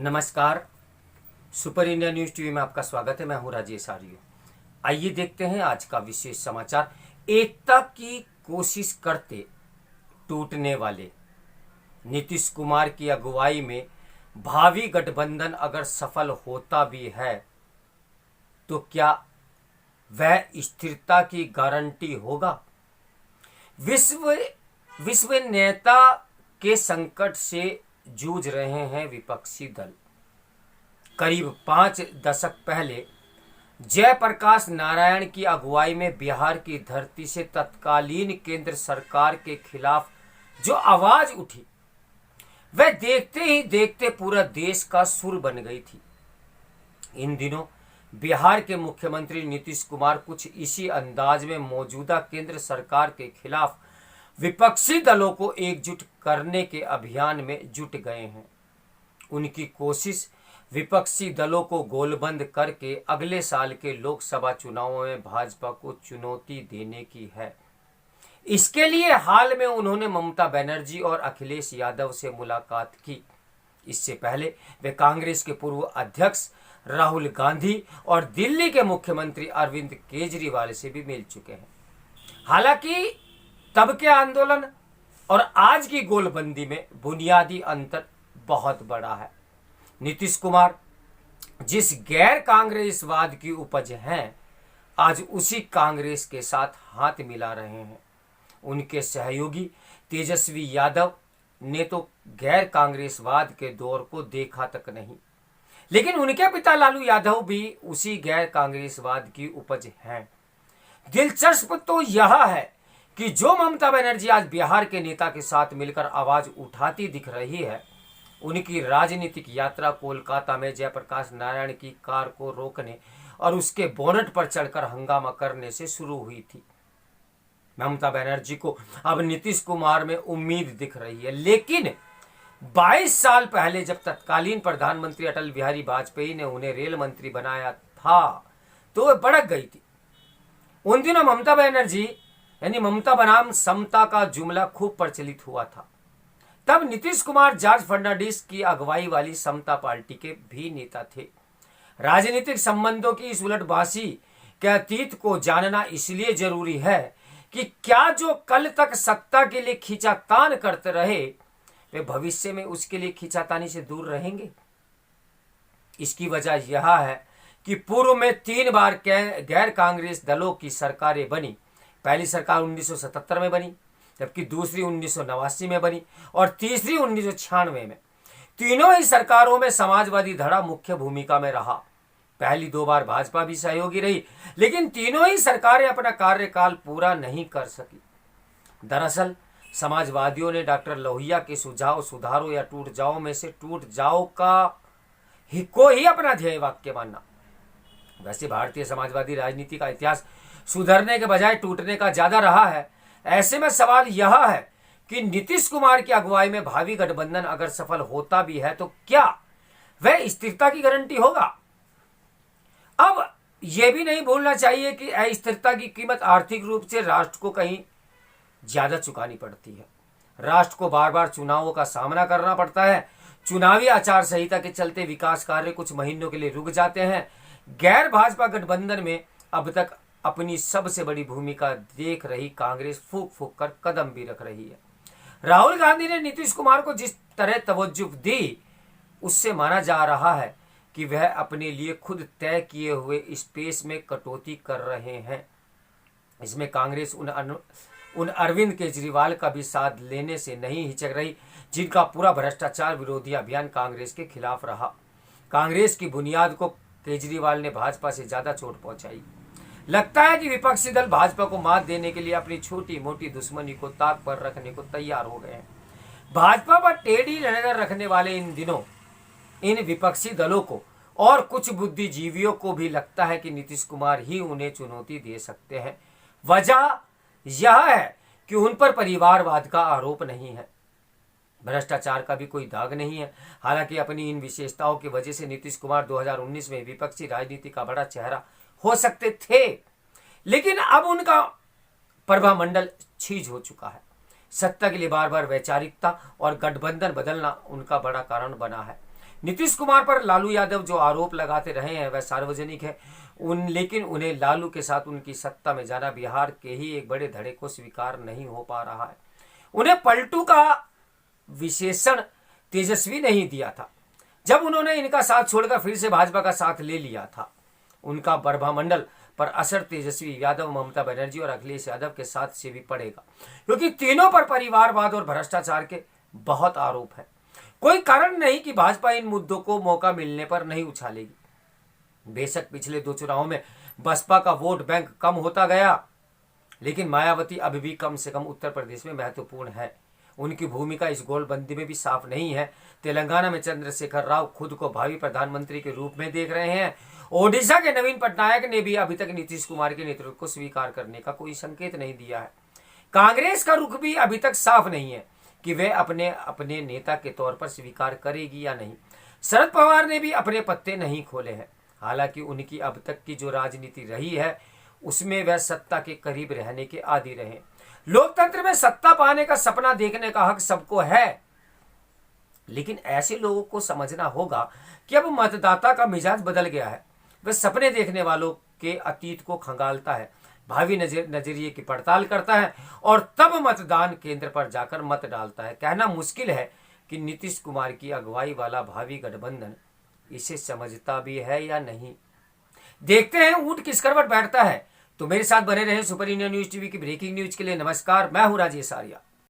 नमस्कार। Super India news TV में आपका स्वागत है। मैं हूं राजेश आर्य। आइए देखते हैं आज का विशेष समाचार। एकता की कोशिश करते टूटने वाले नीतीश कुमार की अगुवाई में भावी गठबंधन अगर सफल होता भी है तो क्या वह स्थिरता की गारंटी होगा? विश्व नेता के संकट से जूझ रहे हैं विपक्षी दल। करीब 5 दशक पहले जयप्रकाश नारायण की अगुवाई में बिहार की धरती से तत्कालीन केंद्र सरकार के खिलाफ जो आवाज उठी वह देखते ही देखते पूरा देश का सुर बन गई थी। इन दिनों बिहार के मुख्यमंत्री नीतीश कुमार कुछ इसी अंदाज में मौजूदा केंद्र सरकार के खिलाफ विपक्षी दलों को एकजुट करने के अभियान में जुट गए हैं। उनकी कोशिश विपक्षी दलों को गोलबंद करके अगले साल के लोकसभा चुनावों में भाजपा को चुनौती देने की है। इसके लिए हाल में उन्होंने ममता बनर्जी और अखिलेश यादव से मुलाकात की। इससे पहले वे कांग्रेस के पूर्व अध्यक्ष राहुल गांधी और दिल्ली के मुख्यमंत्री अरविंद केजरीवाल से भी मिल चुके हैं। हालांकि तब के आंदोलन और आज की गोलबंदी में बुनियादी अंतर बहुत बड़ा है। नीतीश कुमार जिस गैर कांग्रेसवाद की उपज हैं, आज उसी कांग्रेस के साथ हाथ मिला रहे हैं। उनके सहयोगी तेजस्वी यादव ने तो गैर कांग्रेसवाद के दौर को देखा तक नहीं, लेकिन उनके पिता लालू यादव भी उसी गैर कांग्रेसवाद की उपज हैं। दिलचस्प तो यह है कि जो ममता बनर्जी आज बिहार के नेता के साथ मिलकर आवाज उठाती दिख रही है, उनकी राजनीतिक यात्रा कोलकाता में जयप्रकाश नारायण की कार को रोकने और उसके बोनट पर चढ़कर हंगामा करने से शुरू हुई थी। ममता बनर्जी को अब नीतीश कुमार में उम्मीद दिख रही है, लेकिन 22 साल पहले जब तत्कालीन प्रधानमंत्री अटल बिहारी वाजपेयी ने उन्हें रेल मंत्री बनाया था तो वह भड़क गई थी। उन दिनों ममता बनर्जी यानी ममता बनाम समता का जुमला खूब प्रचलित हुआ था। तब नीतीश कुमार जॉर्ज फर्नांडिस की अगुवाई वाली समता पार्टी के भी नेता थे। राजनीतिक संबंधों की इस उलटबाजी के अतीत को जानना इसलिए जरूरी है कि क्या जो कल तक सत्ता के लिए खींचातान करते रहे वे भविष्य में उसके लिए खींचातानी से दूर रहेंगे। इसकी वजह यह है कि पूर्व में 3 बार गैर कांग्रेस दलों की सरकारें बनी। पहली सरकार 1977 में बनी, जबकि दूसरी 1989 में बनी और तीसरी 1996 में। तीनों ही सरकारों में समाजवादी धड़ा मुख्य भूमिका में रहा। पहली 2 बार भाजपा भी सहयोगी रही, लेकिन तीनों ही सरकारें अपना कार्यकाल पूरा नहीं कर सकी। दरअसल समाजवादियों ने डॉक्टर लोहिया के सुझाव सुधारो या टूट जाओ में से टूट जाओ को ही अपना ध्येय वाक्य माना। वैसे भारतीय समाजवादी राजनीति का इतिहास सुधरने के बजाय टूटने का ज्यादा रहा है। ऐसे में सवाल यह है कि नीतीश कुमार की अगुवाई में भावी गठबंधन अगर सफल होता भी है तो क्या वह स्थिरता की गारंटी होगा? अब यह भी नहीं भूलना चाहिए कि अस्थिरता की कीमत आर्थिक रूप से राष्ट्र को कहीं ज्यादा चुकानी पड़ती है। राष्ट्र को बार बार चुनावों का सामना करना पड़ता है। चुनावी आचार संहिता के चलते विकास कार्य कुछ महीनों के लिए रुक जाते हैं। गैर भाजपा गठबंधन में अब तक अपनी सबसे बड़ी भूमिका देख रही कांग्रेस फूक फूक कर कदम भी रख रही है। राहुल गांधी ने नीतीश कुमार को जिस तरह तवज्जो दी, उससे माना जा रहा है कि वह अपने लिए खुद तय किए हुए स्पेस में कटौती कर रहे हैं। इसमें कांग्रेस उन अरविंद केजरीवाल का भी साथ लेने से नहीं हिचक रही, जिनका पूरा भ्रष्टाचार विरोधी अभियान कांग्रेस के खिलाफ रहा। कांग्रेस की बुनियाद को केजरीवाल ने भाजपा से ज्यादा चोट पहुंचाई। लगता है कि विपक्षी दल भाजपा को मात देने के लिए अपनी छोटी मोटी दुश्मनी को ताक पर रखने को तैयार हो गए हैं। भाजपा पर टेढ़ी नजर रखने वाले इन दिनों इन विपक्षी दलों को और कुछ बुद्धिजीवियों को भी लगता है कि नीतीश कुमार ही उन्हें चुनौती दे सकते हैं। वजह यह है कि उन पर परिवारवाद का आरोप नहीं है, भ्रष्टाचार का भी कोई दाग नहीं है। हालांकि अपनी इन विशेषताओं की वजह से नीतीश कुमार 2019 में विपक्षी राजनीति का बड़ा चेहरा हो सकते थे, लेकिन अब उनका प्रभामंडल छीज हो चुका है। सत्ता के लिए बार बार वैचारिकता और गठबंधन बदलना उनका बड़ा कारण बना है। नीतीश कुमार पर लालू यादव जो आरोप लगाते रहे हैं वह सार्वजनिक है, लेकिन उन्हें लालू के साथ उनकी सत्ता में जाना बिहार के ही एक बड़े धड़े को स्वीकार नहीं हो पा रहा है। उन्हें पलटू का विशेषण तेजस्वी नहीं दिया था जब उन्होंने इनका साथ छोड़कर फिर से भाजपा का साथ ले लिया था। उनका बरभा मंडल पर असर तेजस्वी यादव, ममता बनर्जी और अखिलेश यादव के साथ से भी पड़ेगा, क्योंकि तीनों पर परिवारवाद और भ्रष्टाचार के बहुत आरोप है। कोई कारण नहीं कि भाजपा इन मुद्दों को मौका मिलने पर नहीं उछालेगी। बेशक पिछले 2 चुनावों में बसपा का वोट बैंक कम होता गया, लेकिन मायावती अभी भी कम से कम उत्तर प्रदेश में महत्वपूर्ण है। उनकी भूमिका इस गोलबंदी में भी साफ नहीं है। तेलंगाना में चंद्रशेखर राव खुद को भावी प्रधानमंत्री के रूप में देख रहे हैं। ओडिशा के नवीन पटनायक ने भी अभी तक नीतीश कुमार के नेतृत्व को स्वीकार करने का कोई संकेत नहीं दिया है। कांग्रेस का रुख भी अभी तक साफ नहीं है कि वे अपने अपने नेता के तौर पर स्वीकार करेगी या नहीं। शरद पवार ने भी अपने पत्ते नहीं खोले हैं। हालांकि उनकी अब तक की जो राजनीति रही है उसमें वह सत्ता के करीब रहने के आदी रहे। लोकतंत्र में सत्ता पाने का सपना देखने का हक सबको है, लेकिन ऐसे लोगों को समझना होगा कि अब मतदाता का मिजाज बदल गया है। वह सपने देखने वालों के अतीत को खंगालता है, भावी नजरिए की पड़ताल करता है और तब मतदान केंद्र पर जाकर मत डालता है। कहना मुश्किल है कि नीतीश कुमार की अगुवाई वाला भावी गठबंधन इसे समझता भी है या नहीं। देखते हैं ऊंट किस करवट बैठता है। तो मेरे साथ बने रहे सुपर इंडिया न्यूज टीवी की ब्रेकिंग न्यूज के लिए। नमस्कार, मैं हूं राजेश आर्या।